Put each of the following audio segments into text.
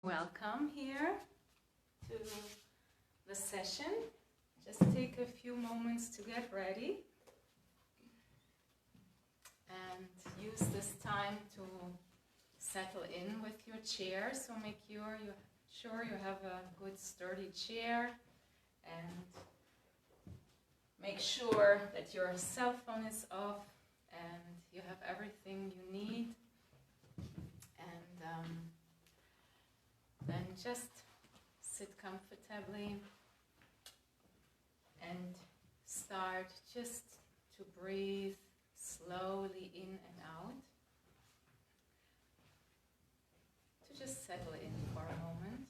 Welcome here to the session. Just take a few moments to get ready and use this time to settle in with your chair. So make sure you have a good sturdy chair, and make sure that your cell phone is off and you have everything you need. And then just sit comfortably and start just to breathe slowly in and out, to just settle in for a moment.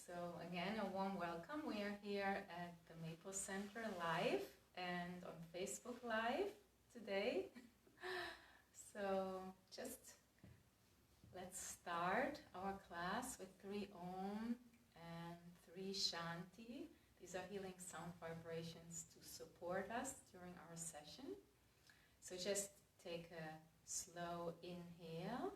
So again, a warm welcome. We are here at the Maple Center live and on Facebook Live today. So just let's start our class with 3 Om and 3 Shanti. These are healing sound vibrations to support us during our session. So just take a slow inhale.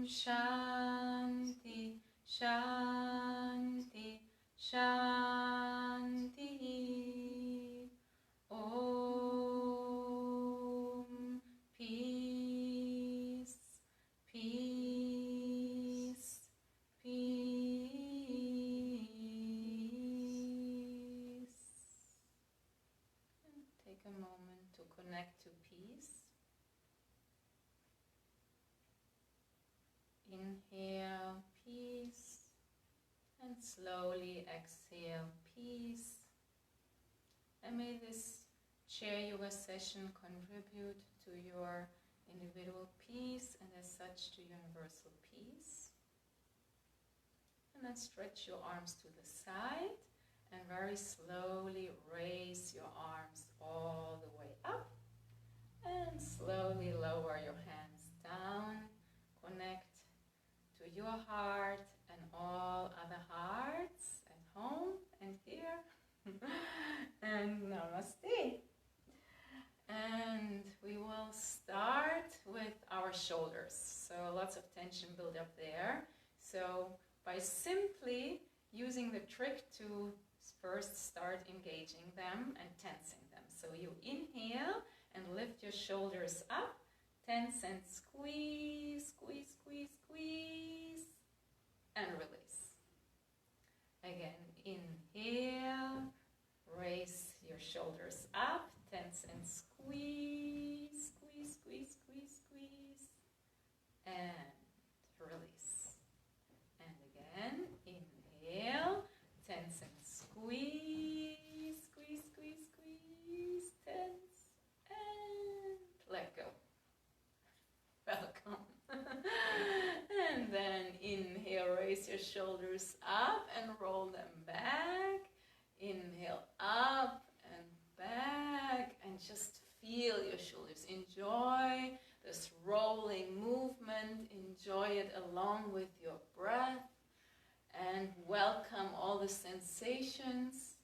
Shanti, Shanti, Shanti. Om, peace, peace, peace. And take a moment to connect to peace. Inhale, peace, and slowly exhale, peace. And may this chair yoga session contribute to your individual peace and as such to universal peace. And then stretch your arms to the side and very slowly raise your arms all the way up and slowly lower your hands down. Connect to your heart and all other hearts at home and here. And namaste. And we will start with our shoulders. So lots of tension build up there. So by simply using the trick to first start engaging them and tensing them. So you inhale and lift your shoulders up. Tense and squeeze, squeeze, squeeze, squeeze, and release. Again, inhale, raise your shoulders up, tense and squeeze, squeeze, squeeze, squeeze, squeeze, and release. And again, inhale, tense and squeeze, squeeze, squeeze, squeeze, tense, and let go. Welcome. And then inhale, raise your shoulders up and roll them back. Inhale, up and back, and just feel your shoulders. Enjoy this rolling movement. Enjoy it along with your breath, and welcome all the sensations.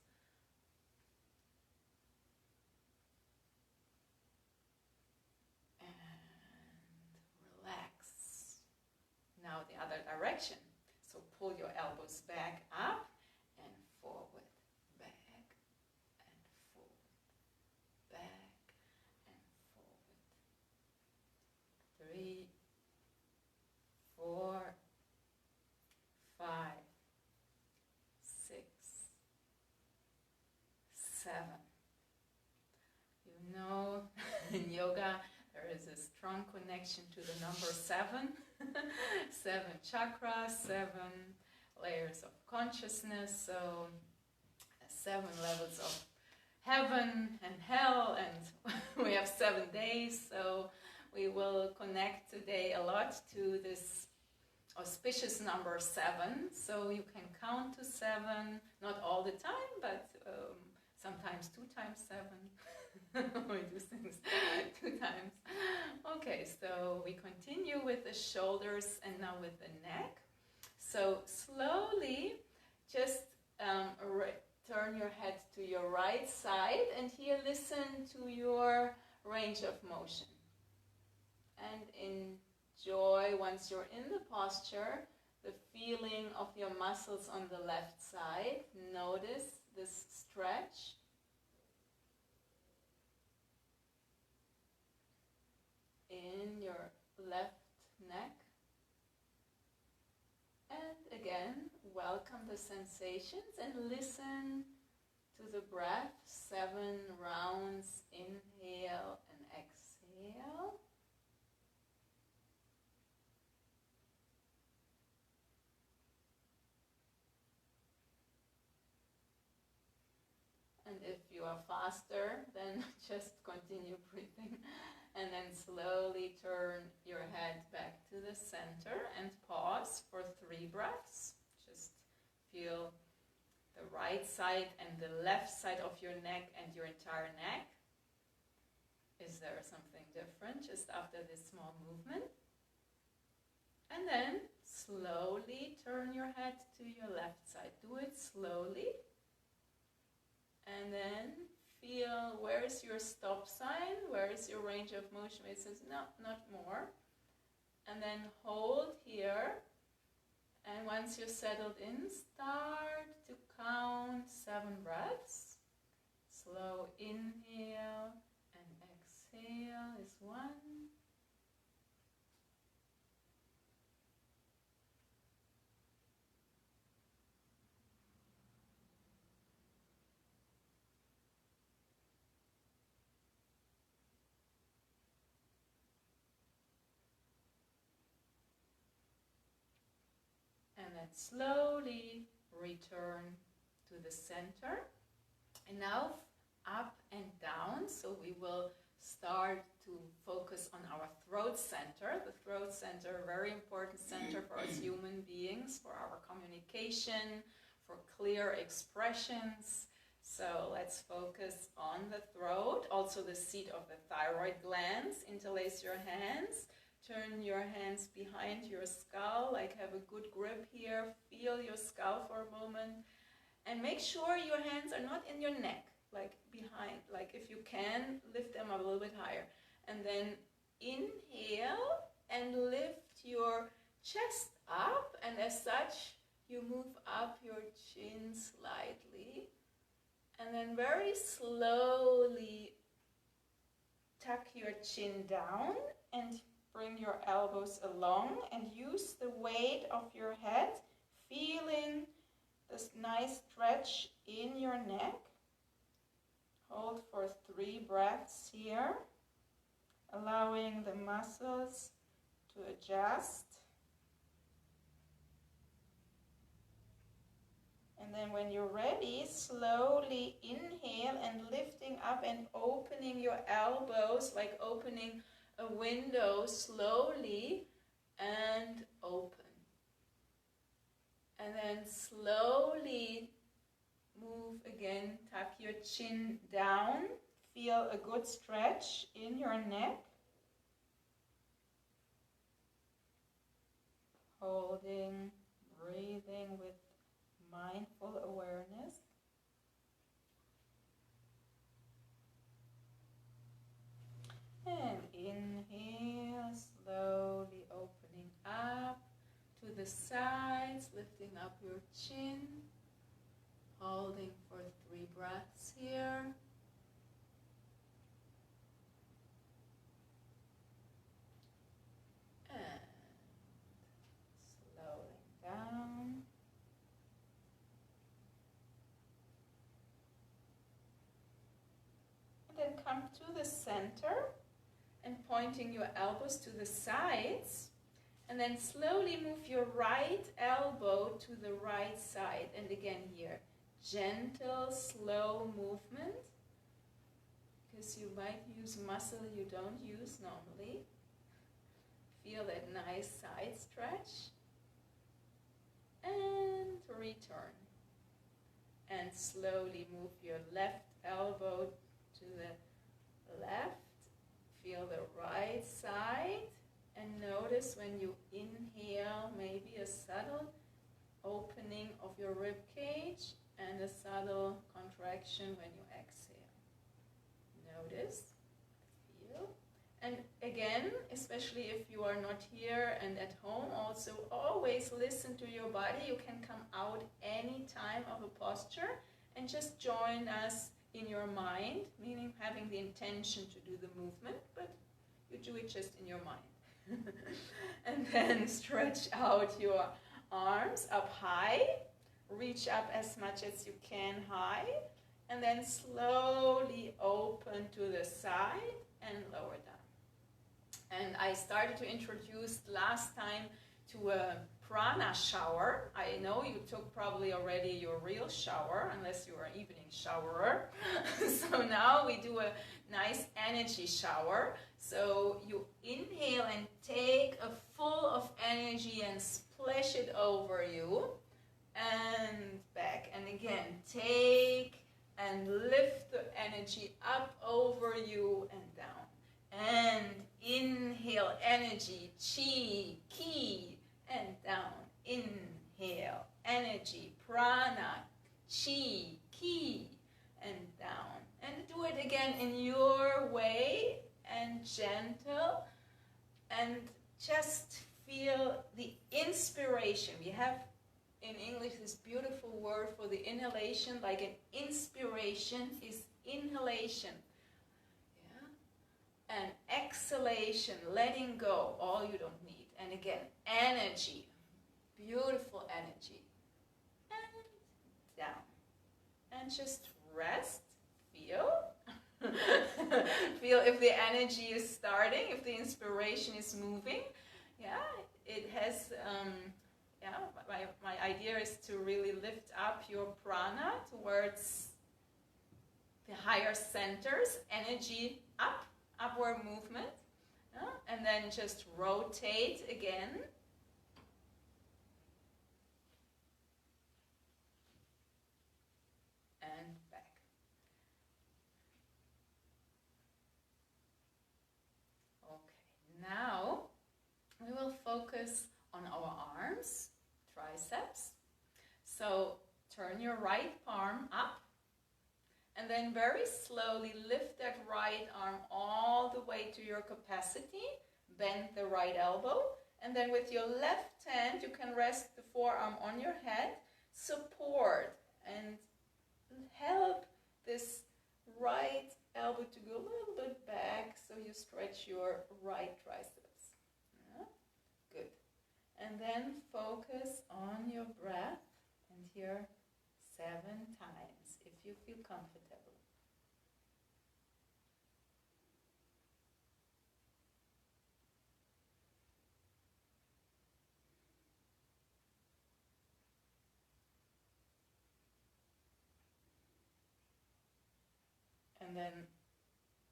Now the other direction. So pull your elbows back up and forward, back and forward, back and forward. 3, 4, 5, 6, 7. You know, in yoga, there is a strong connection to the number 7. 7 chakras, 7 layers of consciousness, so 7 levels of heaven and hell, and we have 7 days, so we will connect today a lot to this auspicious number 7. So you can count to 7, not all the time, but sometimes 2 times 7. We do things 2 times. Okay, so we continue with the shoulders and now with the neck. So slowly just turn your head to your right side, and here listen to your range of motion. And enjoy, once you're in the posture, the feeling of your muscles on the left side. Notice this stretch. In your left neck. And again, welcome the sensations and listen to the breath. 7 rounds, inhale and exhale. And if you are faster, then just continue breathing. And then slowly turn your head back to the center and pause for 3 breaths. Just feel the right side and the left side of your neck and your entire neck. Is there something different just after this small movement? And then slowly turn your head to your left side. Do it slowly. And then feel where is your stop sign, where is your range of motion. It says no, not more. And then hold here. And once you're settled in, start to count 7 breaths. Slow inhale and exhale is 1. And then slowly return to the center. And now up and down. So we will start to focus on our throat center. The throat center, a very important center for us human beings, for our communication, for clear expressions. So let's focus on the throat, also the seat of the thyroid glands. Interlace your hands. Turn your hands behind your skull, like have a good grip here. Feel your skull for a moment. And make sure your hands are not in your neck, like behind. Like if you can, lift them up a little bit higher. And then inhale and lift your chest up. And as such, you move up your chin slightly. And then very slowly tuck your chin down and bring your elbows along and use the weight of your head, feeling this nice stretch in your neck. Hold for 3 breaths here, allowing the muscles to adjust. And then when you're ready, slowly inhale and lifting up and opening your elbows, like opening a window, slowly and open. And then slowly move again, tuck your chin down, feel a good stretch in your neck. Holding, breathing with mindful awareness. And inhale, slowly opening up to the sides, lifting up your chin, holding for 3 breaths here. And slowing down. then come to the center and pointing your elbows to the sides. And then slowly move your right elbow to the right side. And again here, gentle, slow movement. Because you might use muscle you don't use normally. Feel that nice side stretch. And return. And slowly move your left elbow to the left. Feel the right side. And notice when you inhale, maybe a subtle opening of your rib cage and a subtle contraction when you exhale. Notice, feel. And again, especially if you are not here and at home, also always listen to your body. You can come out any time of a posture and just join us in your mind, meaning having the intention to do the movement, but you do it just in your mind. And then stretch out your arms up high, reach up as much as you can high, and then slowly open to the side and lower down. And I started to introduce last time to a prana shower. I know you took probably already your real shower, unless you're an evening showerer. So now we do a nice energy shower. So you inhale and take a full of energy and splash it over you. And back. And again, take and lift the energy up over you and down. And inhale energy, chi, ki, and down. Inhale energy, prana, chi, ki, and down. And do it again in your way and gentle. And just feel the inspiration. We have in English this beautiful word for the inhalation, like an inspiration is inhalation. And exhalation, letting go, all you don't need. And again, energy, beautiful energy. And down. And just rest, feel. Feel if the energy is starting, if the inspiration is moving. Yeah, it has, my idea is to really lift up your prana towards the higher centers, energy up. Upward movement, and then just rotate again. And back. Okay, now we will focus on our arms, triceps. So turn your right palm up. And then very slowly lift that right arm all the way to your capacity. Bend the right elbow. And then with your left hand, you can rest the forearm on your head. Support and help this right elbow to go a little bit back so you stretch your right triceps. Yeah? Good. And then focus on your breath. And here, 7 times, if you feel comfortable. And then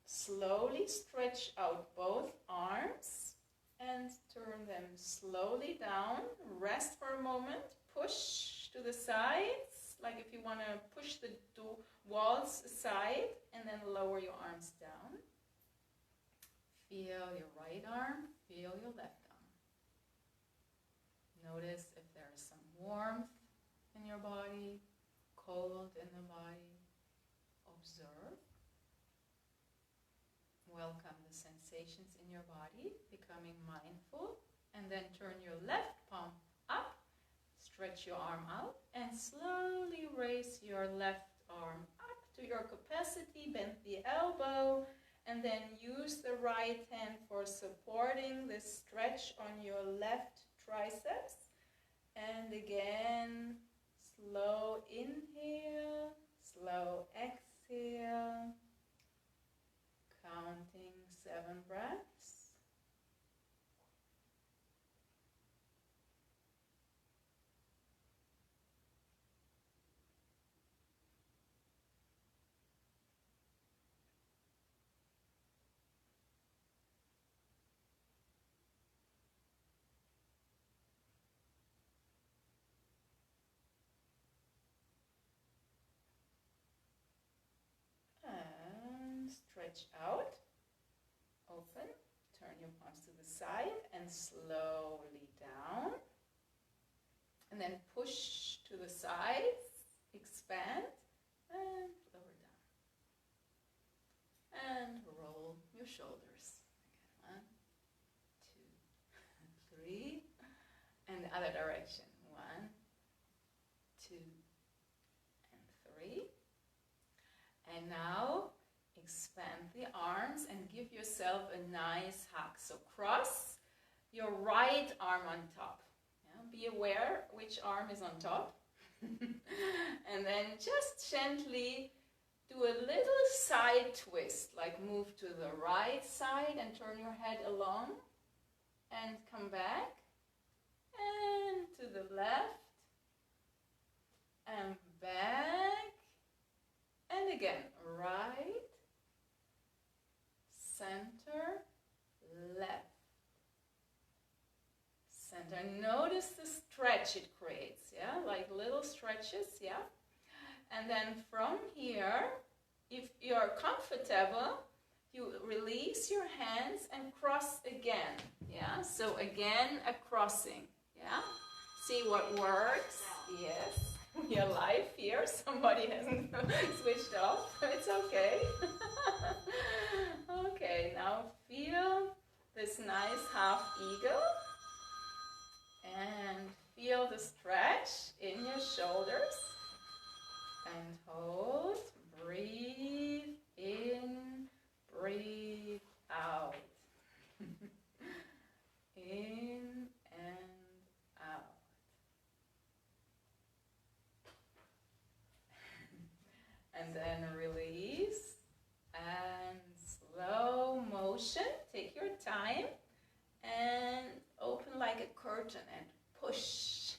slowly stretch out both arms and turn them slowly down. Rest for a moment, push to the sides, like if you want to push the walls aside, and then lower your arms down. Feel your right arm, feel your left arm. Notice if there is some warmth in your body, cold in the body. Observe. Welcome the sensations in your body, becoming mindful, and then turn your left palm up. Stretch your arm out and slowly raise your left arm up to your capacity. Bend the elbow and then use the right hand for supporting the stretch on your left triceps. And again, slow inhale, slow exhale. 7 breaths. And stretch out, open, turn your palms to the side and slowly down. And then push to the sides, expand, and lower down. And roll your shoulders. Again, 1, 2, 3. And the other direction. 1, 2, and 3. And now expand the arms and give yourself a nice hug. So cross your right arm on top. Be aware which arm is on top. And then just gently do a little side twist, like move to the right side and turn your head along and come back, and to the left and back, and again, right, center, left. Center. Notice the stretch it creates, yeah, like little stretches, yeah. And then from here, if you're comfortable, you release your hands and cross again, yeah. So again, a crossing, yeah. See what works? Yes, we are live here. Somebody hasn't switched off. It's okay. Okay, now feel this nice half eagle. And feel the stretch in your shoulders. And hold. Breathe in, breathe out. In and out. And then release. And slow motion. Take your time. And open like a curtain and push.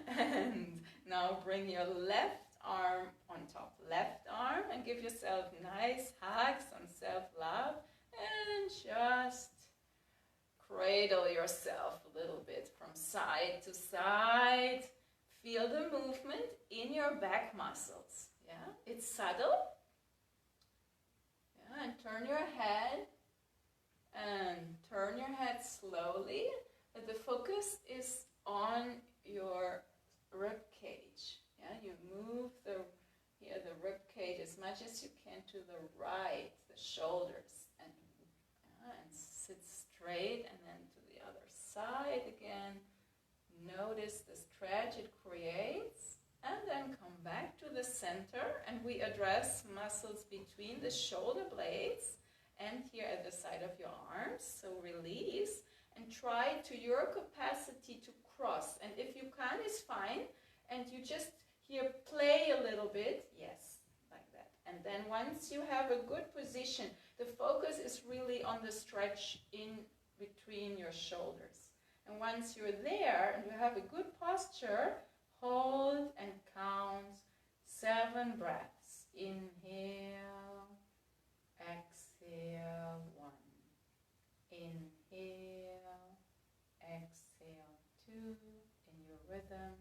And now bring your left arm on top. Left arm, and give yourself nice hugs on self-love. And just cradle yourself a little bit from side to side. Feel the movement in your back muscles. Yeah, it's subtle. Yeah, and turn your head. And turn your head slowly, but the focus is on your rib cage. Yeah, you move the rib cage as much as you can to the right, the shoulders, and sit straight, and then to the other side again. Notice the stretch it creates, and then come back to the center, and we address muscles between the shoulder blades and here at the side of your arms. So release and try to your capacity to cross. And if you can, it's fine. And you just here play a little bit. Yes, like that. And then once you have a good position, the focus is really on the stretch in between your shoulders. And once you're there and you have a good posture, hold and count 7 breaths. Inhale, exhale, 1. Inhale, exhale, 2, in your rhythm.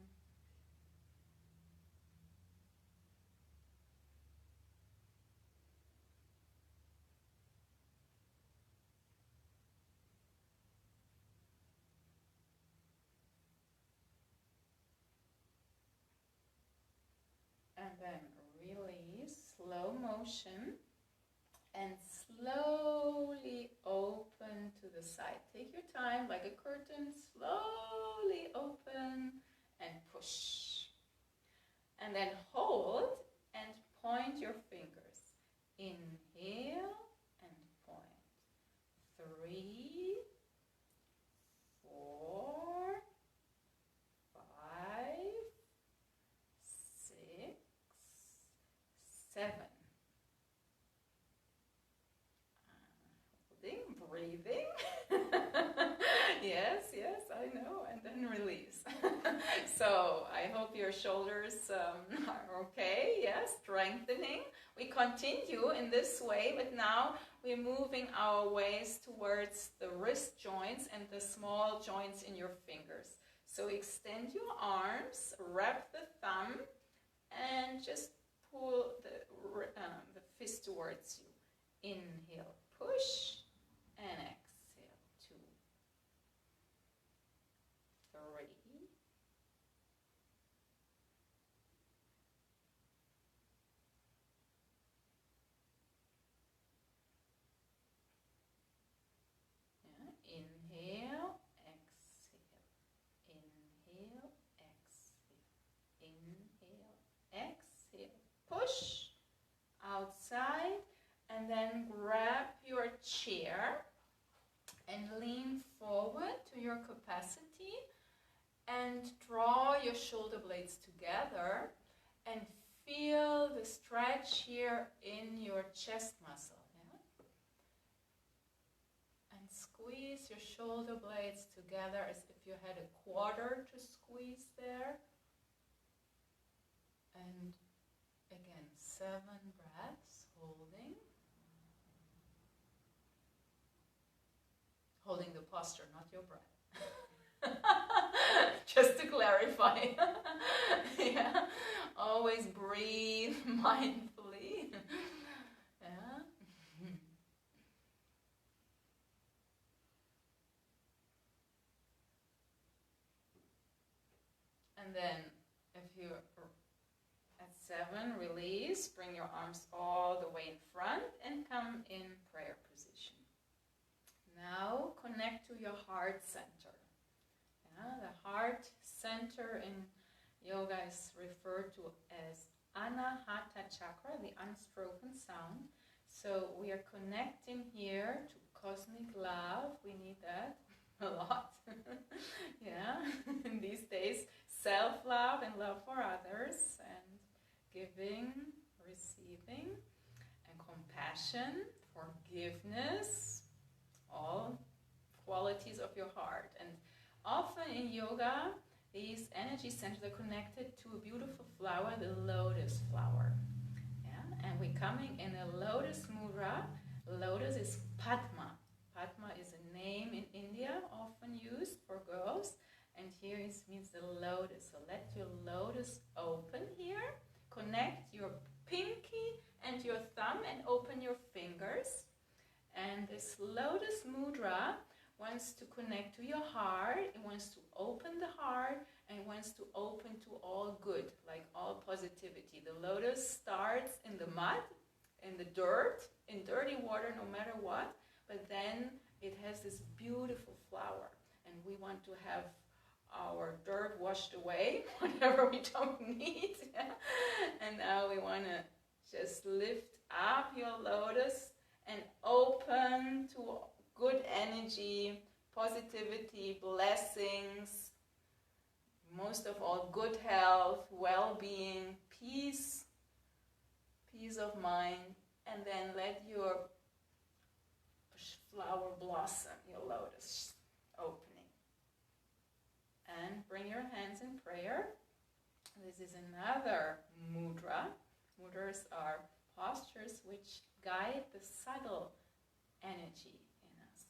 And then release, slow motion. And slowly open to the side. Take your time, like a curtain, slowly open and push. And then hold and point your fingers. Inhale and point. 3, 4, 5, 6, 7. breathing. Yes, I know. And then release. So I hope your shoulders are okay. Yes, strengthening. We continue in this way, but now we're moving our ways towards the wrist joints and the small joints in your fingers. So extend your arms, wrap the thumb, and just pull the fist towards you. Inhale, push, and exhale. 2, 3, 4. Inhale, exhale. Inhale, exhale. Inhale, exhale. Push outside, and then grab your chair and lean forward to your capacity and draw your shoulder blades together and feel the stretch here in your chest muscle. Yeah? And squeeze your shoulder blades together as if you had a quarter to squeeze there. And again, 7 breaths, holding the posture, not your breath. Just to clarify. Yeah. Always breathe mindfully. Yeah. And then if you're at 7, release, bring your arms all the way in front and come in prayer position. Now connect to your heart center. Yeah, the heart center in yoga is referred to as Anahata chakra, the unspoken sound. So we are connecting here to cosmic love. We need that a lot. Yeah, in these days, self-love and love for others, and giving, receiving, and compassion, forgiveness, all qualities of your heart. And often in yoga, these energy centers are connected to a beautiful flower, the lotus flower. Yeah? And we're coming in a lotus mudra. Lotus is Padma. Padma is a name in India often used for girls. And here it means the lotus. So let your lotus open here. Connect your pinky and your thumb and open your fingers. And this lotus mudra wants to connect to your heart. It wants to open the heart and wants to open to all good, like all positivity. The lotus starts in the mud, in the dirt, in dirty water, no matter what. But then it has this beautiful flower. And we want to have our dirt washed away, whatever we don't need. And now we want to just lift up your lotus and open to good energy, positivity, blessings, most of all good health, well-being, peace of mind, and then let your flower blossom, your lotus opening. And bring your hands in prayer. This is another mudra. Mudras are postures which guide the subtle energy in us.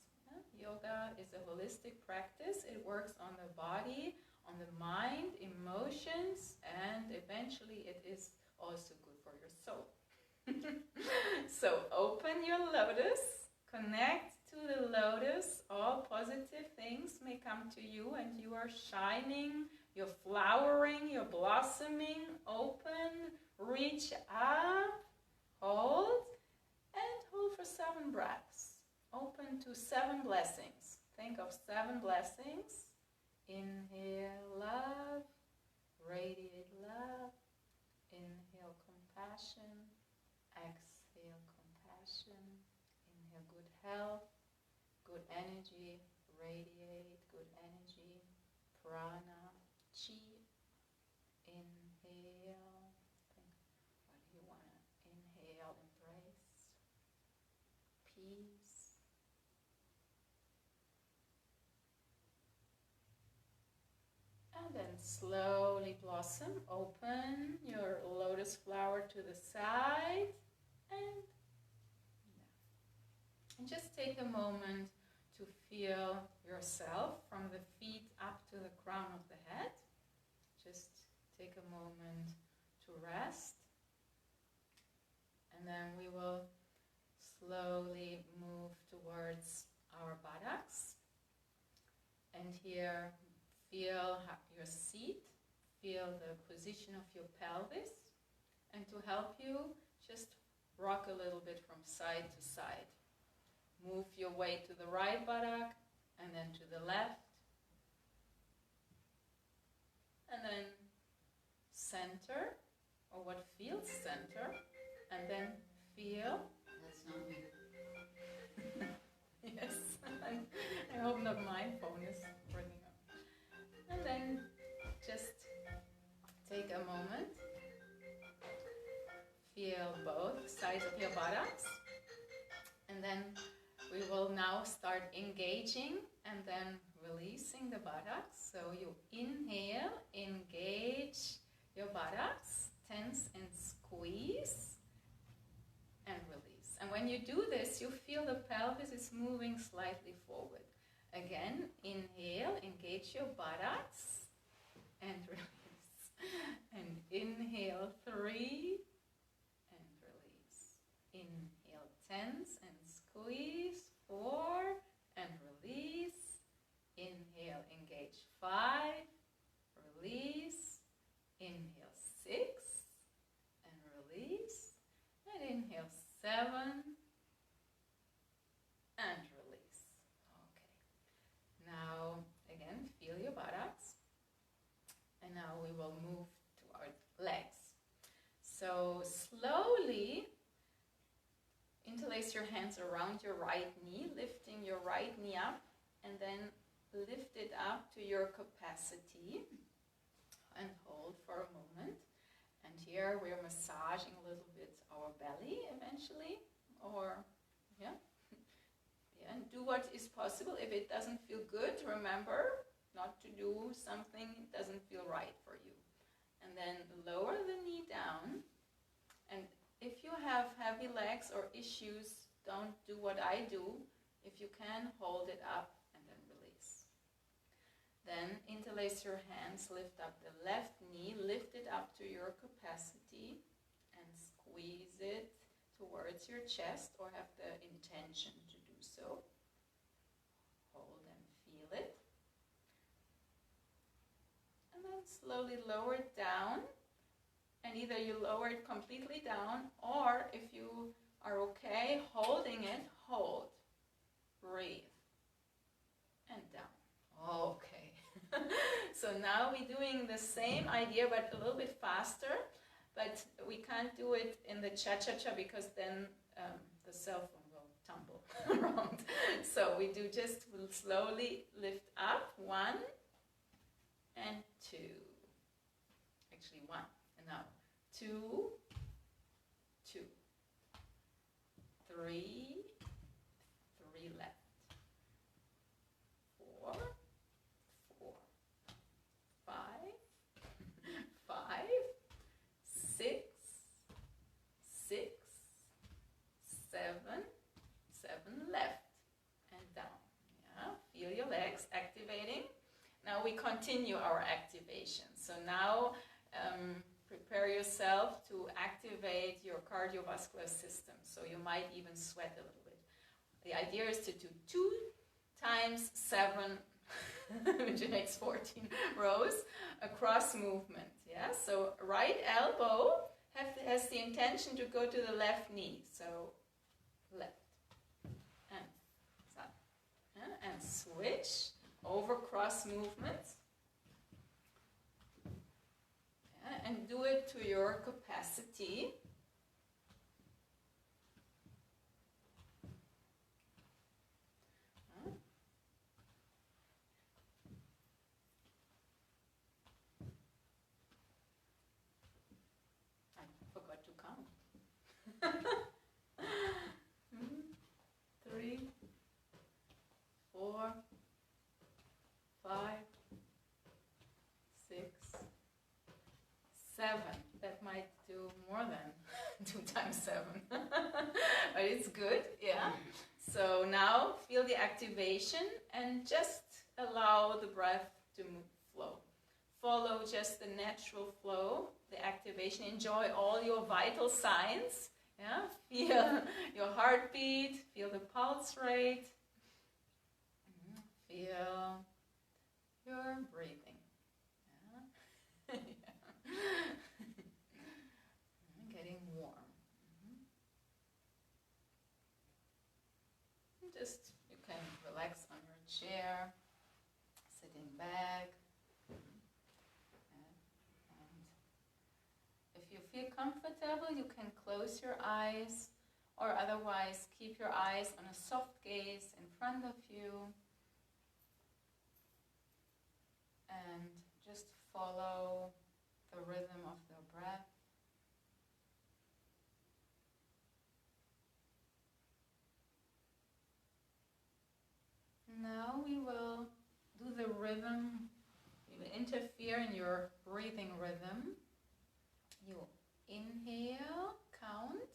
Yoga is a holistic practice. It works on the body, on the mind, emotions, and eventually it is also good for your soul. So open your lotus, connect to the lotus. All positive things may come to you, and you are shining, you're flowering, you're blossoming. Open, reach up, hold, and hold for 7 breaths. Open to 7 blessings. Think of 7 blessings. Inhale love, radiate love. Inhale compassion, exhale compassion. Inhale good health, good energy, radiate good energy, prana, chi. Inhale, think, what do you want to inhale, embrace? Peace, slowly blossom. Open your lotus flower to the side and just take a moment to feel yourself from the feet up to the crown of the head. Just take a moment to rest. And then we will slowly move towards our buttocks. And here, feel your seat, feel the position of your pelvis. And to help you, just rock a little bit from side to side. Move your weight to the right buttock and then to the left. And then center, or what feels center. And then feel. That's not me. Yes, I hope not my phone is ringing up. And then just take a moment. Feel both sides of your buttocks. And then we will now start engaging and then releasing the buttocks. So you inhale, engage your buttocks, tense and squeeze, and release. And when you do this, you feel the pelvis is moving slightly forward. Again, inhale, engage your buttocks, and release. And inhale, 3, and release. Inhale, tense and squeeze, 4, and release. Inhale, engage, 5, release. Inhale, 6, and release. And inhale, 7, and release. Okay. Now, again, feel your buttocks. And now we will move to our legs. So slowly interlace your hands around your right knee, lifting your right knee up, and then lift it up to your capacity. And hold for a moment. And here we're massaging a little bit our belly eventually. Or, yeah. Yeah, and do what is possible. If it doesn't feel good, remember not to do something that doesn't feel right for you. And then lower the knee down. And if you have heavy legs or issues, don't do what I do. If you can, hold it up and then release. Then interlace your hands, lift up the left knee, lift it up to your capacity and squeeze it towards your chest or have the intention to do so. Hold and feel it. And then slowly lower it down. And either you lower it completely down, or if you are okay holding it, hold. Breathe. And down. Okay. So now we're doing the same idea, but a little bit faster. But we can't do it in the cha-cha-cha because then the cell phone will tumble around. So we do just slowly lift up. 1 and 2. Actually 1. And now 2, 2, 3, 3 left, 4, 4, 5, 5, 6, 6, 7, 7 left, and down. Yeah, feel your legs activating. Now we continue our activation. So now prepare yourself to activate your cardiovascular system. So you might even sweat a little bit. The idea is to do 2 times 7, which makes 14 rows, a cross movement. Yeah. So right elbow has the intention to go to the left knee. So left and up, yeah, and switch over cross movements. And do it to your capacity. I forgot to count. 3, 4, 5, 6, more than 2 times 7. But it's good, yeah. So now feel the activation and just allow the breath to flow. Follow just the natural flow, the activation. Enjoy all your vital signs. Yeah? Feel your heartbeat, feel the pulse rate, feel your breathing. Yeah? Getting warm. Just, you can relax on your chair, sitting back. If you feel comfortable, you can close your eyes, or otherwise keep your eyes on a soft gaze in front of you, and just follow the rhythm of the breath. Now we will do the rhythm. We will interfere in your breathing rhythm. You inhale, count,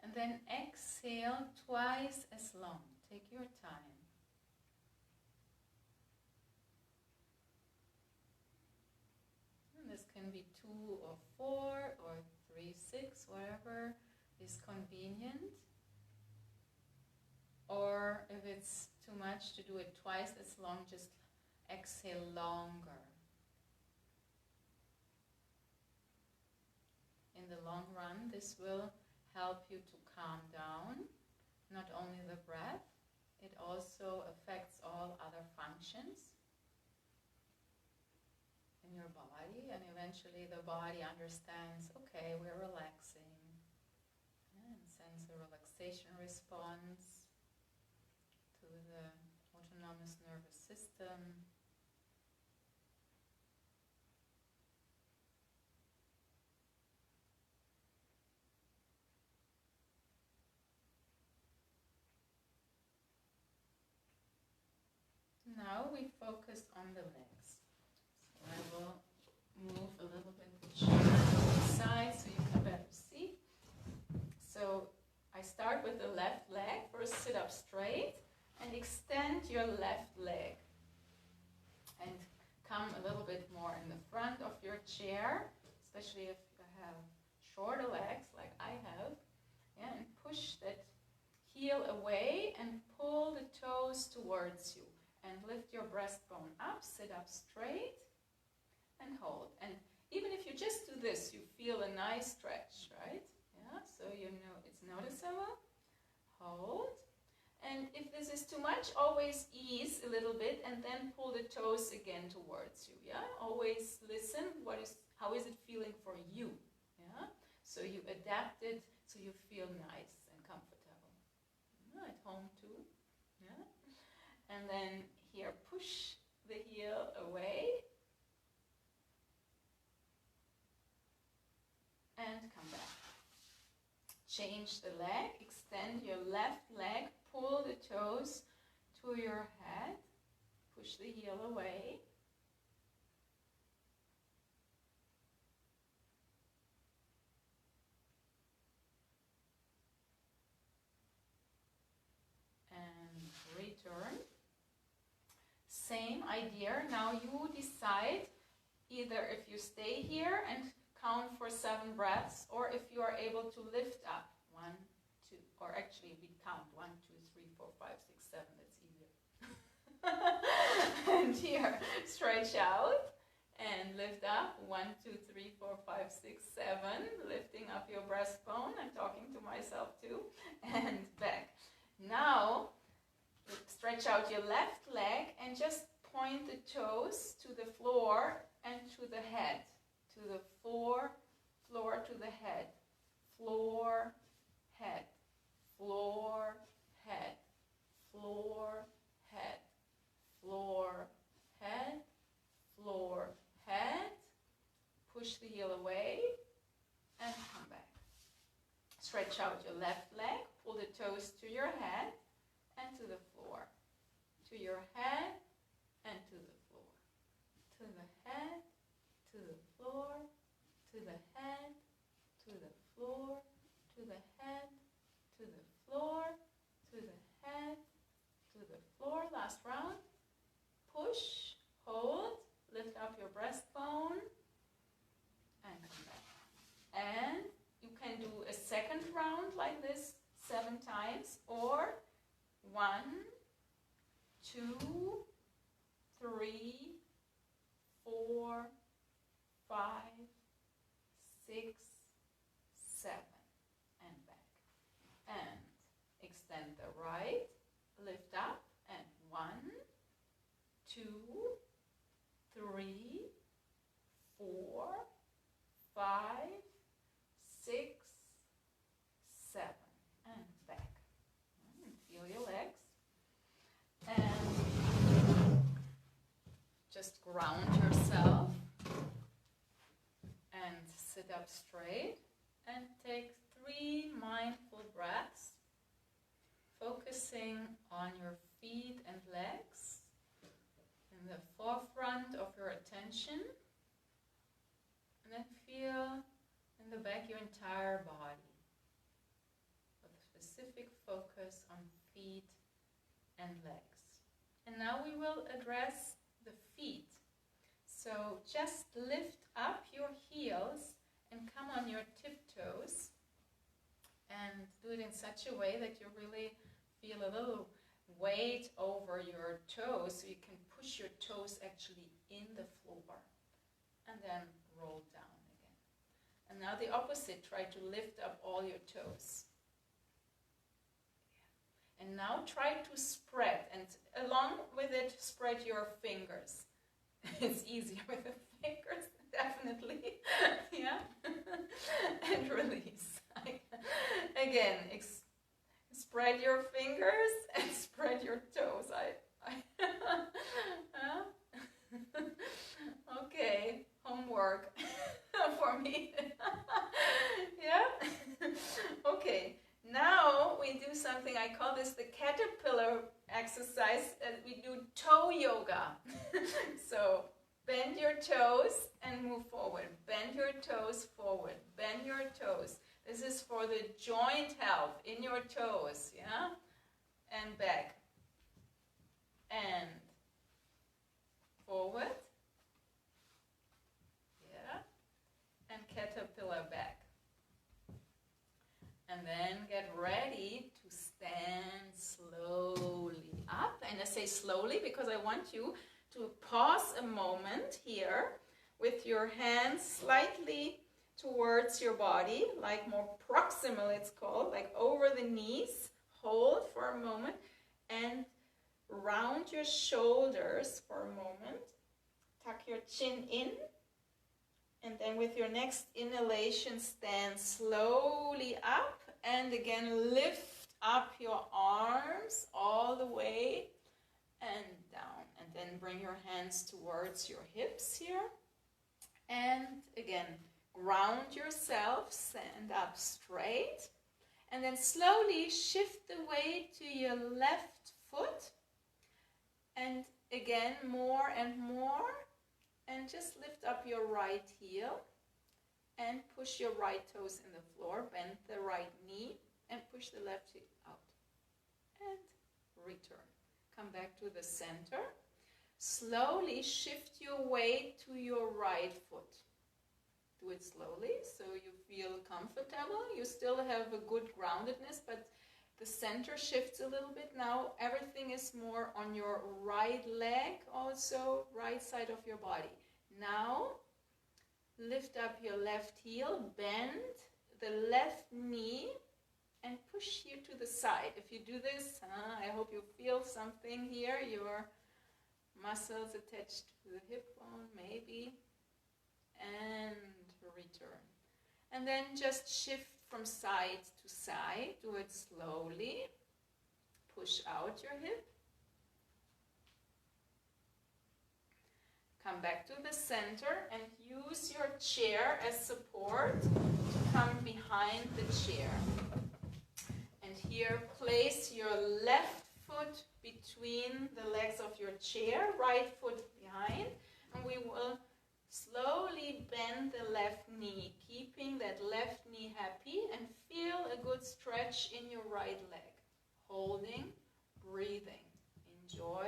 and then exhale twice as long. Take your time. And this can be 2 or 4 or 3, 6, whatever is convenient. Or if it's too much to do it twice as long, just exhale longer. In the long run, this will help you to calm down, not only the breath, it also affects all other functions in your body, and eventually the body understands, okay, we're relaxing, and sends a relaxation response to the autonomous nervous system. Now we focus on the legs. So I will move a little bit the chair to the side so you can better see. So I start with the left leg. First sit up straight and extend your left leg. And come a little bit more in the front of your chair, especially if you have shorter legs like I have. Yeah, and push that heel away and pull the toes towards you. And lift your breastbone up, sit up straight, and hold. And even if you just do this, you feel a nice stretch, right? Yeah, so you know it's noticeable. Hold. And if this is too much, always ease a little bit and then pull the toes again towards you, yeah? Always listen, how is it feeling for you, yeah? So you adapt it so you feel nice and comfortable. Yeah, at home too, yeah? And then here, push the heel away. And come back. Change the leg, extend your left leg, pull the toes to your head, push the heel away. And return. Same idea. Now you decide either if you stay here and count for 7 breaths, or if you are able to lift up 1, 2, or actually we count 1, 2, 3, 4, 5, 6, 7. That's easier. And here, stretch out and lift up 1, 2, 3, 4, 5, 6, 7. Lifting up your breastbone. I'm talking to myself too. And back. Now, stretch out your left leg and just point the toes to the floor and to the head. To the floor to the head. Floor, head. Floor, head. Floor, head. Floor, head. Floor, head. Push the heel away and come back. Stretch out your left leg. Pull the toes to your head and to the floor, to your head and to the floor, to the head, to the floor, to the head, to the last round. Push, hold, lift up your breastbone, and come back. And you can do a second round like this 7 times, or 1, 2, 3, 4, 5, 6, 7, and back. And extend the right, lift up, and 1, 2, 3, 4, 5, 6, 7, and back. And feel your legs. And just ground yourself and sit up straight and take 3 mindful breaths, focusing on your feet and legs in the forefront of your attention, and then feel in the back your entire body with specific focus on feet and legs. And now we will address the feet. So just lift up your heels and come on your tiptoes, and do it in such a way that you really feel a little weight over your toes, so you can push your toes actually in the floor, and then roll down again. And now the opposite, try to lift up all your toes. And now try to spread, and along with it, spread your fingers. It's easier with the fingers, definitely. Yeah. And release. Again, spread your fingers and spread your toes. Okay, homework for me. Yeah. Okay. Now we do something, I call this the caterpillar exercise. We do toe yoga. So bend your toes and move forward. Bend your toes forward. Bend your toes. This is for the joint health in your toes, yeah? And back. And forward. Yeah. And caterpillar back. And then get ready to stand slowly up. And I say slowly because I want you to pause a moment here with your hands slightly towards your body, like more proximal it's called, like over the knees. Hold for a moment and round your shoulders for a moment. Tuck your chin in. And then with your next inhalation, stand slowly up, and again lift up your arms all the way and down. And then bring your hands towards your hips here. And again, ground yourself, stand up straight. And then slowly shift the weight to your left foot. And again, more and more. And just lift up your right heel and push your right toes in the floor. Bend the right knee and push the left hip out. And return. Come back to the center. Slowly shift your weight to your right foot. Do it slowly so you feel comfortable. You still have a good groundedness, but the center shifts a little bit. Now everything is more on your right leg, also right side of your body. Now lift up your left heel, bend the left knee and push you to the side. If you do this, I hope you feel something here, your muscles attached to the hip bone maybe, and return. And then just shift from side to side. Do it slowly. Push out your hip. Come back to the center and use your chair as support to come behind the chair. And here place your left foot between the legs of your chair, right foot behind, and we will slowly bend the left knee, keeping that left knee happy, and feel a good stretch in your right leg. Holding, breathing. Enjoy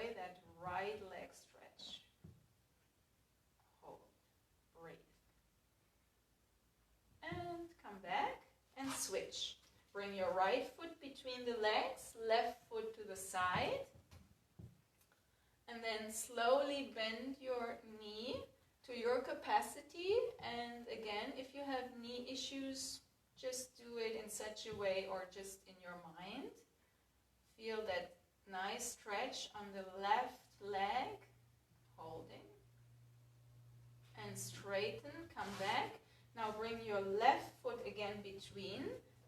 switch. Bring your right foot between the legs, left foot to the side, and then slowly bend your knee to your capacity. And again, if you have knee issues, just do it in such a way, or just in your mind. Feel that nice stretch on the left leg, holding, and straighten, come back. Now bring your left foot again between,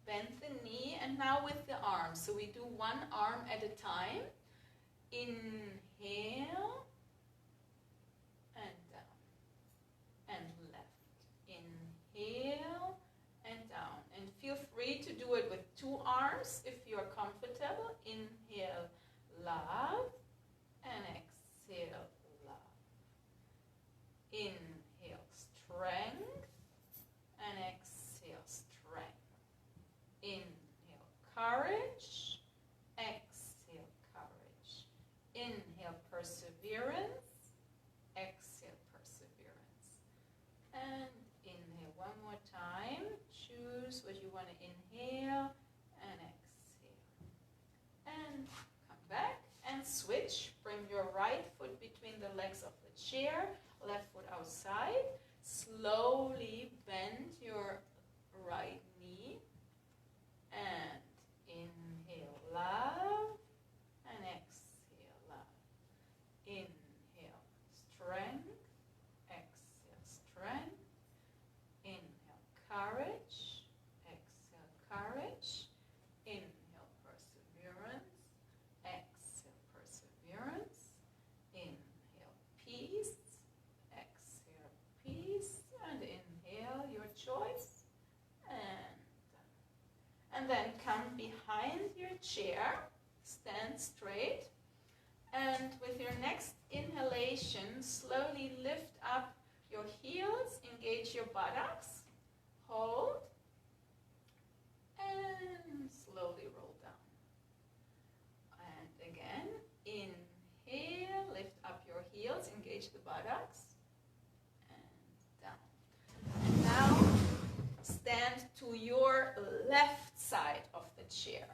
bend the knee, and now with the arms. So we do one arm at a time. Inhale, and down, and left. Inhale, and down. And feel free to do it with two arms if you're comfortable. Inhale, love, and exhale, love. Inhale, strength, and exhale, strength. Inhale, courage, exhale, courage. Inhale, perseverance, exhale, perseverance. And inhale one more time. Choose what you want to inhale and exhale. And come back and switch. Bring your right foot between the legs of the chair, left foot outside. Slowly bend your right knee and inhale, love, and exhale, love. Inhale, strength, exhale, strength. Inhale, courage, exhale, courage. Inhale, perseverance, exhale, perseverance. Inhale, peace, exhale, peace, and inhale your choice, and then come behind your chair, stand straight, and with your next inhalation, slowly lift up your heels, engage your buttocks, hold, and slowly roll down. And again, inhale, lift up your heels, engage the buttocks, and now stand to your left side of the chair.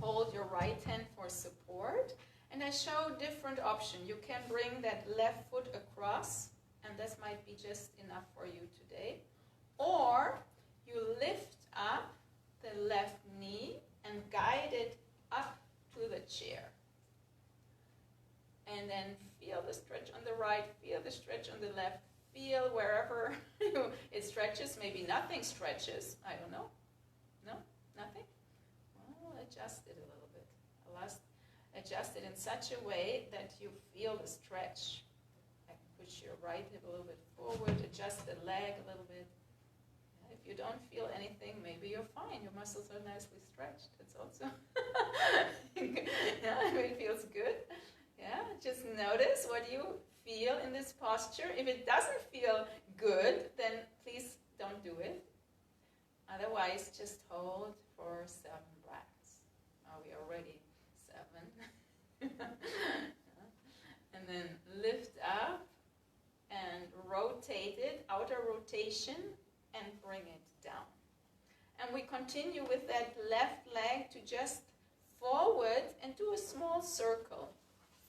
Hold your right hand for support, and I show different options. You can bring that left foot across, and this might be just enough for you today. Or you lift up the left knee and guide it up to the chair. And then feel the stretch on the right, feel the stretch on the left, feel wherever it stretches. Maybe nothing stretches. I don't know. No? Nothing? Well, adjust it a little bit. Adjust it in such a way that you feel the stretch. Like push your right hip a little bit forward, adjust the leg a little bit. If you don't feel anything, maybe you're fine. Your muscles are nicely stretched. It's also, yeah, it feels good. Yeah, just notice what you feel in this posture. If it doesn't feel good, then please don't do it. Otherwise, just hold for 7 breaths. Now we are ready. 7. And then lift up and rotate it, outer rotation, and bring it down. And we continue with that left leg to just forward and do a small circle.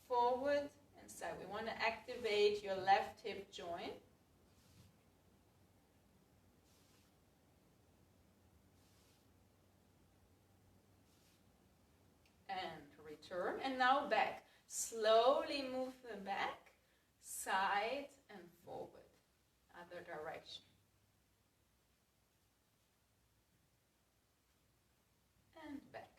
Forward and side. We want to activate your left hip joint. And return. And now back. Slowly move the back, side and forward. Other direction. And back.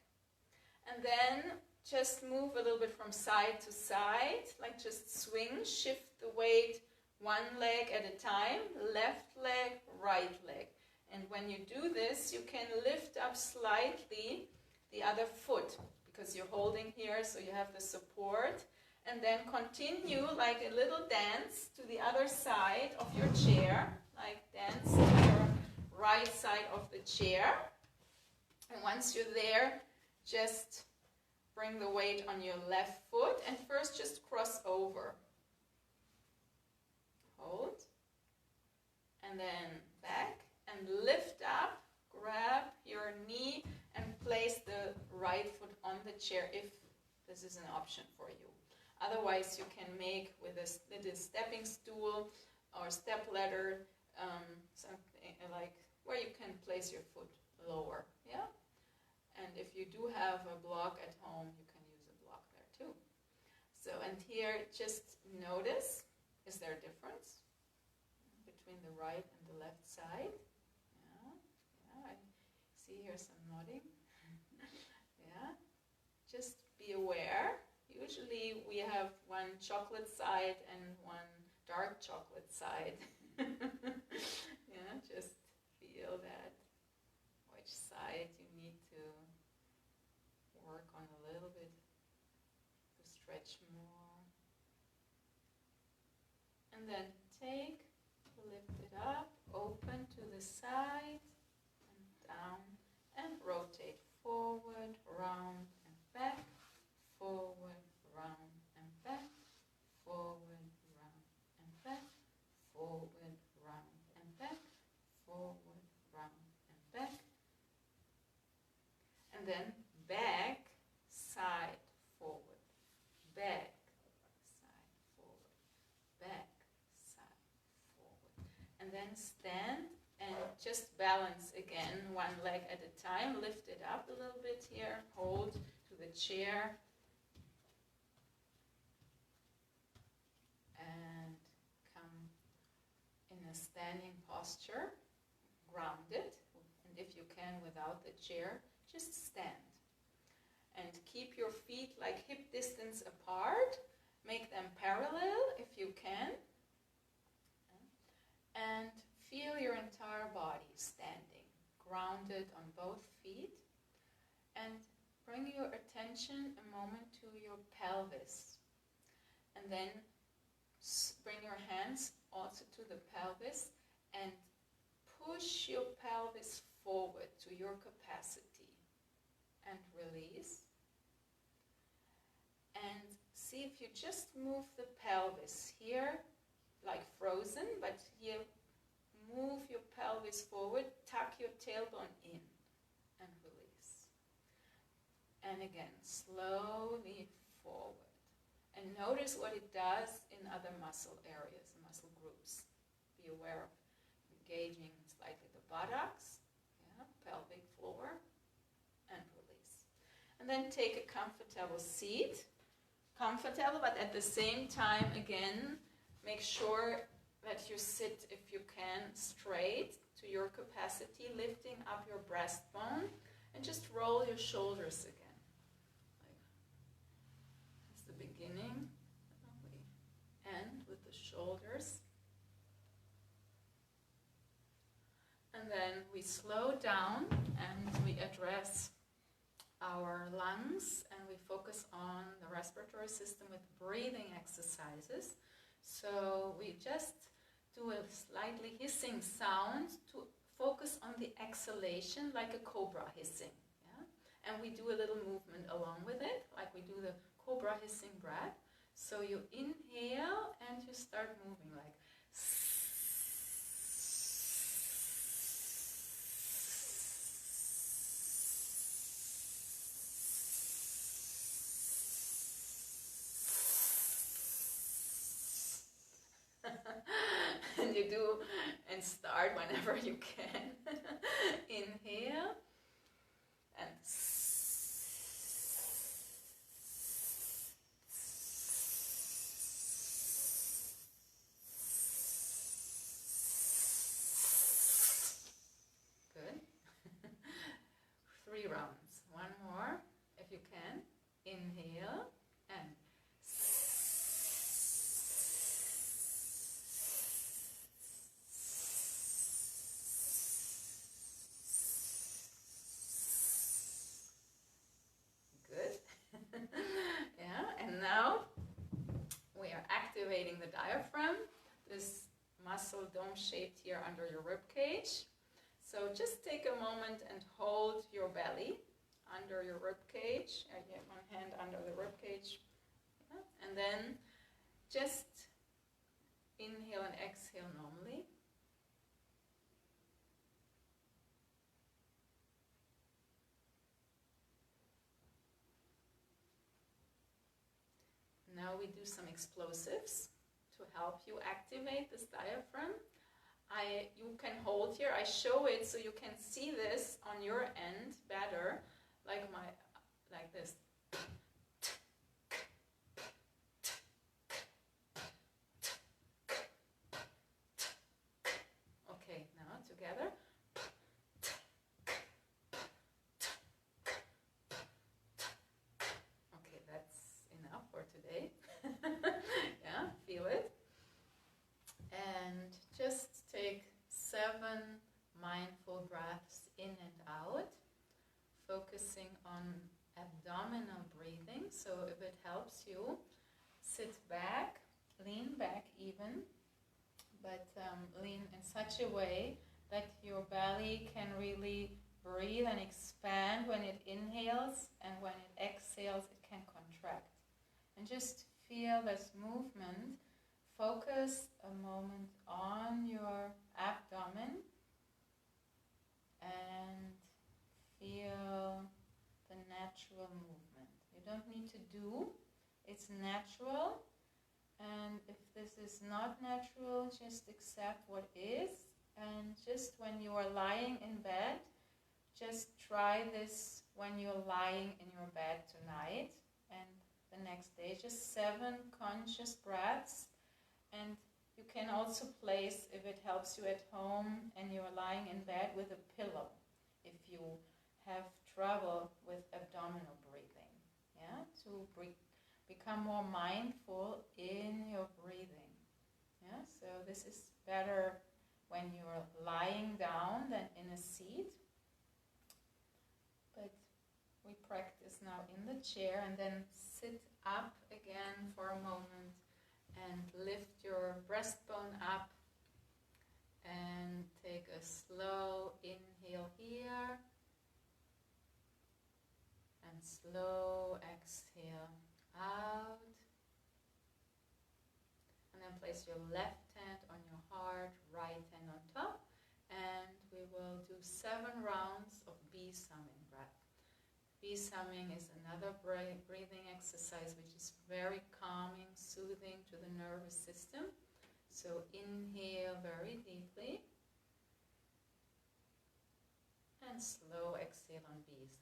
And then just move a little bit from side to side, like just swing, shift the weight one leg at a time, left leg, right leg. And when you do this, you can lift up slightly the other foot, because you're holding here, so you have the support. And then continue like a little dance to the other side of your chair, like dance to your right side of the chair. And once you're there, just bring the weight on your left foot, and first just cross over. Hold, and then back, and lift up, grab your knee and place the right foot on the chair if this is an option for you. Otherwise, you can make with a little stepping stool or step ladder, something like where you can place your foot lower, yeah? And if you do have a block at home, you can use a block there too. So, and here, just notice, is there a difference between the right and the left side? Yeah, I see here some nodding. Yeah, just be aware. Usually we have one chocolate side and one dark chocolate side. Yeah, just feel that, which side you need to work on a little bit to stretch more. And then lift it up, open to the side and down, and rotate forward, round and back, forward, round and back, forward, round and back, forward, round and back, forward, round and back, and then back, side, forward, back, side, forward, back, side, forward, and then stand and just balance again, one leg at a time. Lift it up a little bit here, hold to the chair, and come in a standing posture, grounded, and if you can without the chair, just stand. And keep your feet like hip distance apart, make them parallel if you can, and feel your entire body standing, grounded on both feet, and bring your attention a moment to your pelvis, and then bring your hands also to the pelvis and push your pelvis forward to your capacity and release. And see if you just move the pelvis here, like frozen, but here move your pelvis forward, tuck your tailbone in and release. And again, slowly forward. And notice what it does in other muscle areas, muscle groups. Be aware of engaging slightly the buttocks, yeah, pelvic floor, and release. And then take a comfortable seat. Comfortable, but at the same time, again, make sure that you sit, if you can, straight to your capacity, lifting up your breastbone, and just roll your shoulders again. That's the beginning. We end with the shoulders. And then we slow down and we address our lungs and we focus on the respiratory system with breathing exercises. So we just do a slightly hissing sound to focus on the exhalation, like a cobra hissing. Yeah? And we do a little movement along with it, like we do the cobra hissing breath. So you inhale and you start moving like and you do and start whenever you can. Inhale and good. 3 rounds. One more if you can. Inhale and activating the diaphragm, this muscle dome-shaped here under your rib cage. So just take a moment and hold your belly under your rib cage. I get one hand under the rib cage. Yeah. And then just inhale and exhale normally. now we do some explosives to help you activate this diaphragm. You can hold here. I show it so you can see this on your end better, like this. Okay, now together. Okay, that's enough for today. Yeah, feel it. And just take 7 mindful breaths in and out, focusing on abdominal breathing. So if it helps you, sit back, lean back even, but lean in such a way that your belly can really breathe and expand when it inhales, and when it exhales it can contract. And just feel this movement. Focus a moment on your abdomen and feel the natural movement. You don't need to do, it's natural. And if this is not natural, just accept what is. And just when you are lying in bed, just try this when you're lying in your bed tonight and the next day. Just 7 conscious breaths. And you can also place, if it helps you at home and you're lying in bed, with a pillow if you have trouble with abdominal breathing. Yeah, to become more mindful in your breathing. Yeah, so this is better when you're lying down than in a seat. But we practice now in the chair, and then sit up again for a moment and lift your breastbone up and take a slow inhale here and slow exhale out. And then place your left hand on your heart, right hand on top, and we will do 7 rounds of bee-summing breath. Bee-summing is another breathing exercise which is very calming, soothing to the nervous system. So inhale very deeply and slow exhale on bee-summing.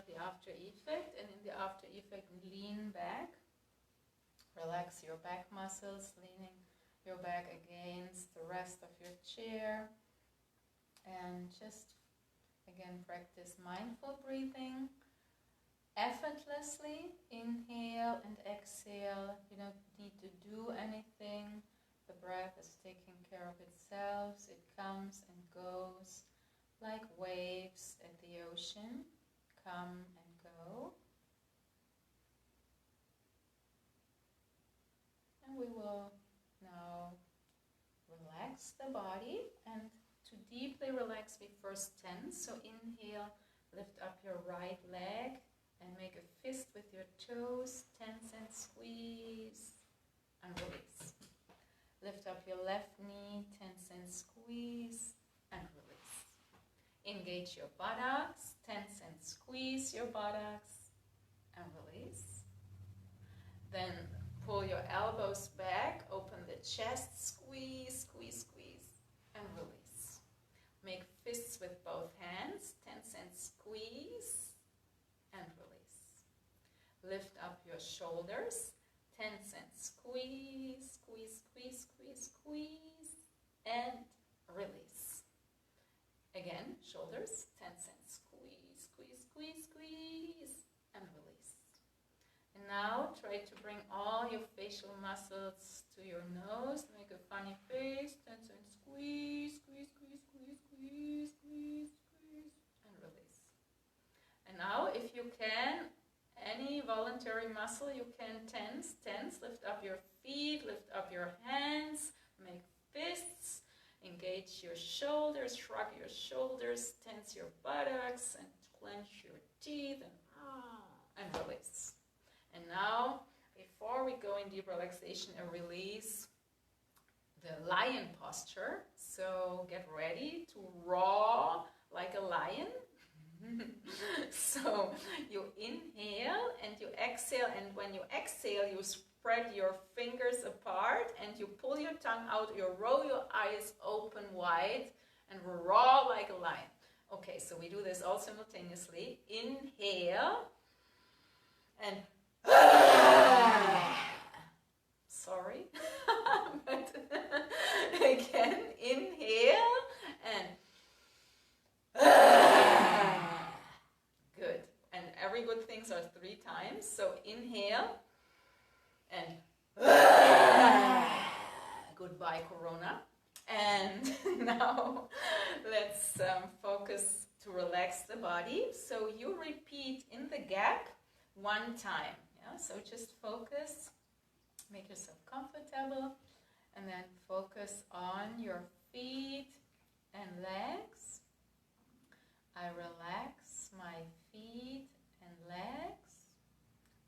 The after effect, and in the after effect lean back, relax your back muscles, leaning your back against the rest of your chair, and just again practice mindful breathing effortlessly. Inhale and exhale. You don't need to do anything. The breath is taking care of itself. It comes and goes like waves at the ocean. Come and go. And we will now relax the body, and to deeply relax we first tense. So inhale, Lift up your right leg and make a fist with your toes, tense and squeeze, and release. Lift up your left knee, tense and squeeze, and release. Engage your buttocks, tense and squeeze your buttocks, and release. Then pull your elbows back, open the chest, squeeze, squeeze, squeeze, and release. Make fists with both hands, tense and squeeze, and release. Lift up your shoulders, tense and squeeze, squeeze, squeeze, squeeze, squeeze, and release. Again, shoulders, tense and squeeze, squeeze, squeeze, squeeze, and release. And now try to bring all your facial muscles to your nose. Make a funny face, tense and squeeze, squeeze, squeeze, squeeze, squeeze, squeeze, squeeze, and release. And now, if you can, any voluntary muscle you can tense, lift up your feet, lift up your hands, make fists, engage your shoulders, shrug your shoulders, tense your buttocks, and clench your teeth, and release. And now, before we go in deep relaxation and release, the lion posture. So get ready to roar like a lion. So you inhale and you exhale, and when you exhale, you spread your fingers apart and you pull your tongue out, you roll your eyes open wide and roar like a lion. Okay, so we do this all simultaneously. Inhale and sorry, but again, inhale and good. And every good things are 3 times. So inhale and goodbye, Corona. And now let's focus to relax the body. So you repeat in the gap 1 time. Yeah? So just focus, make yourself comfortable, and then focus on your feet and legs. I relax my feet and legs.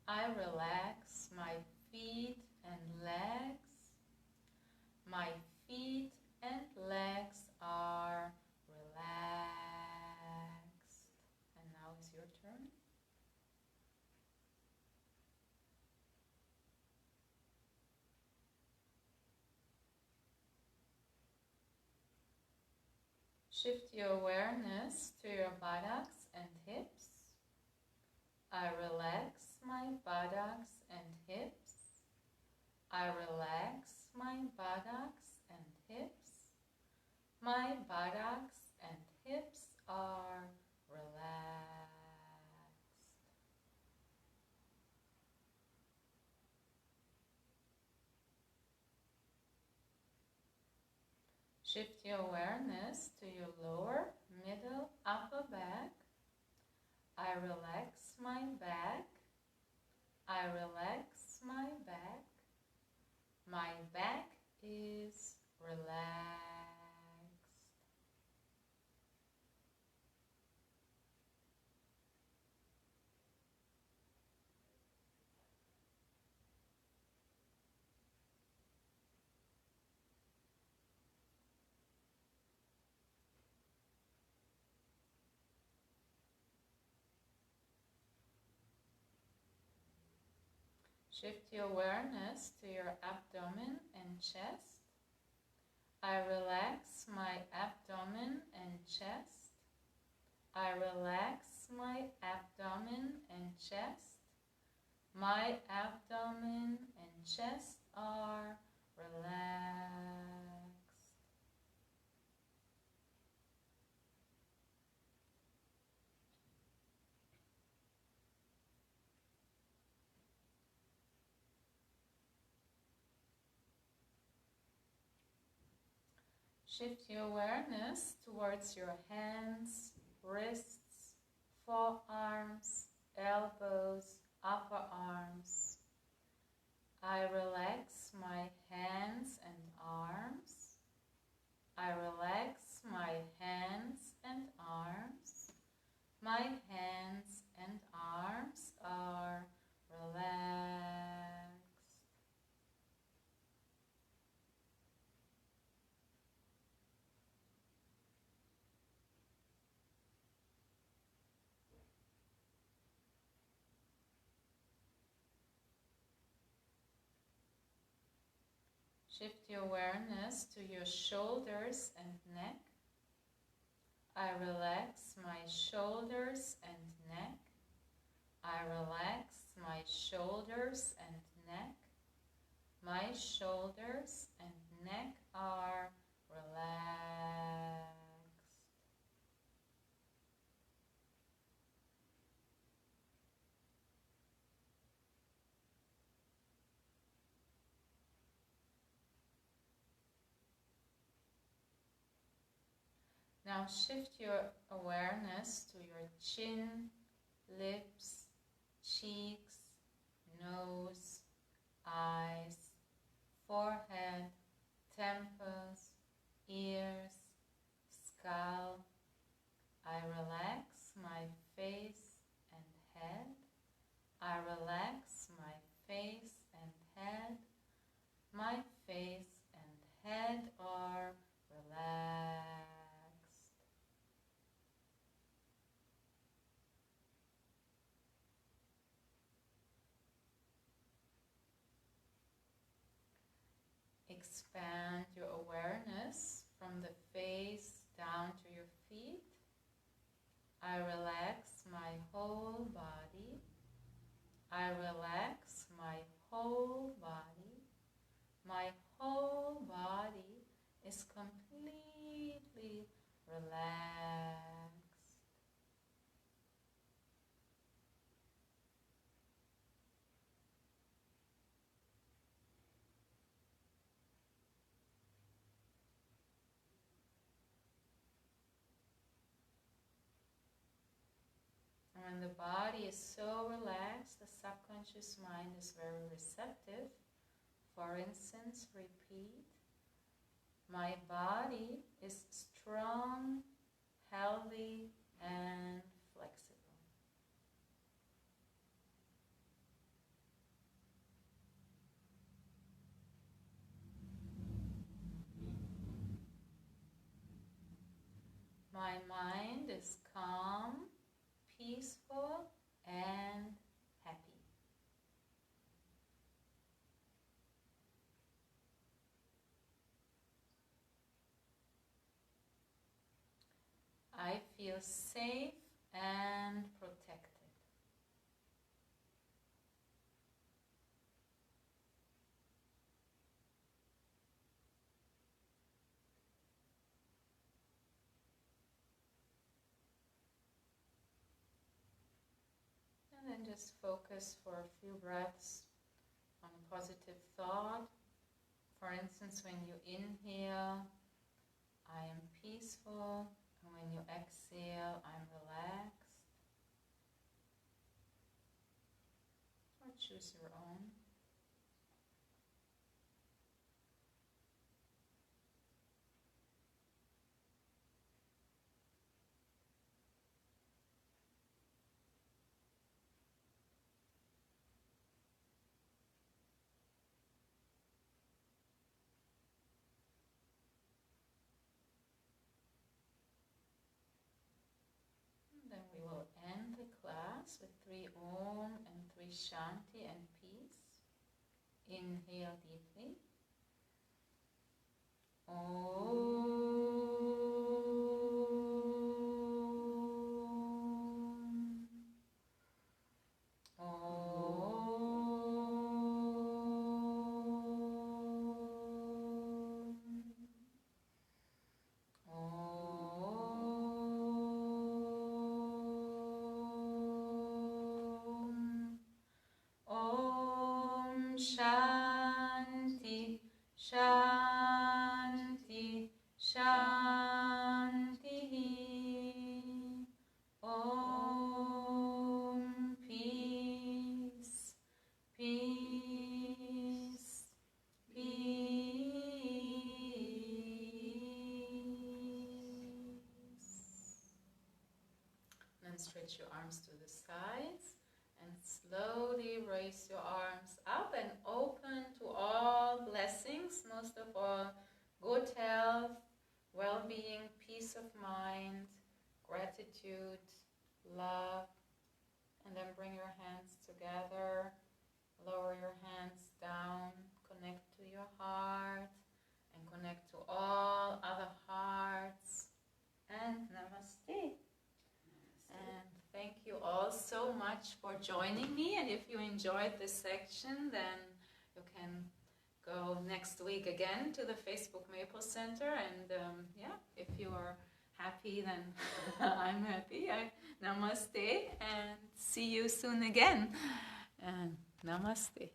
I relax my feet and legs. My feet and legs are relaxed. And now is your turn. Shift your awareness to your buttocks and hips. I relax my buttocks and hips. I relax my buttocks and hips. My buttocks and hips are relaxed. Shift your awareness to your lower, middle, upper back. I relax my back. I relax my back. My back is relaxed. Shift your awareness to your abdomen and chest. I relax my abdomen and chest. I relax my abdomen and chest. My abdomen and chest are relaxed. Shift your awareness towards your hands, wrists, forearms, elbows, upper arms. I relax my hands and arms. I relax my hands and arms. My Shift your awareness to your shoulders and neck. I relax my shoulders and neck. I relax my shoulders and neck. My shoulders and neck are relaxed. Now shift your awareness to your chin, lips, cheeks, nose, eyes, forehead, temples, ears, scalp. I relax my face and head. I relax my face and head. My face and head are relaxed. Expand your awareness from the face down to your feet. I relax my whole body. I relax my whole body. My whole body is completely relaxed. When the body is so relaxed, the subconscious mind is very receptive. For instance, repeat, my body is strong, healthy, and flexible. My mind is calm, peaceful, and happy. I feel safe and protected. And then just focus for a few breaths on a positive thought. For instance, when you inhale, I am peaceful, and when you exhale, I'm relaxed. Or choose your own. Then we will end the class with 3 Om and 3 Shanti and peace. Inhale deeply. Om. Shanti, Shanti, Shanti. Om, peace, peace, peace. And stretch your arms to the sides. And slowly raise your arms up and open to all blessings, most of all, good health, well-being, peace of mind, gratitude, love. And then bring your hands together, lower your hands down, connect connect to your heart and connect to all other hearts. And namaste. And thank you all so much for joining me. And if you enjoyed this section, then you can go next week again to the Facebook Maple Center. And if you are happy, then I'm happy. Namaste, and see you soon again. And namaste.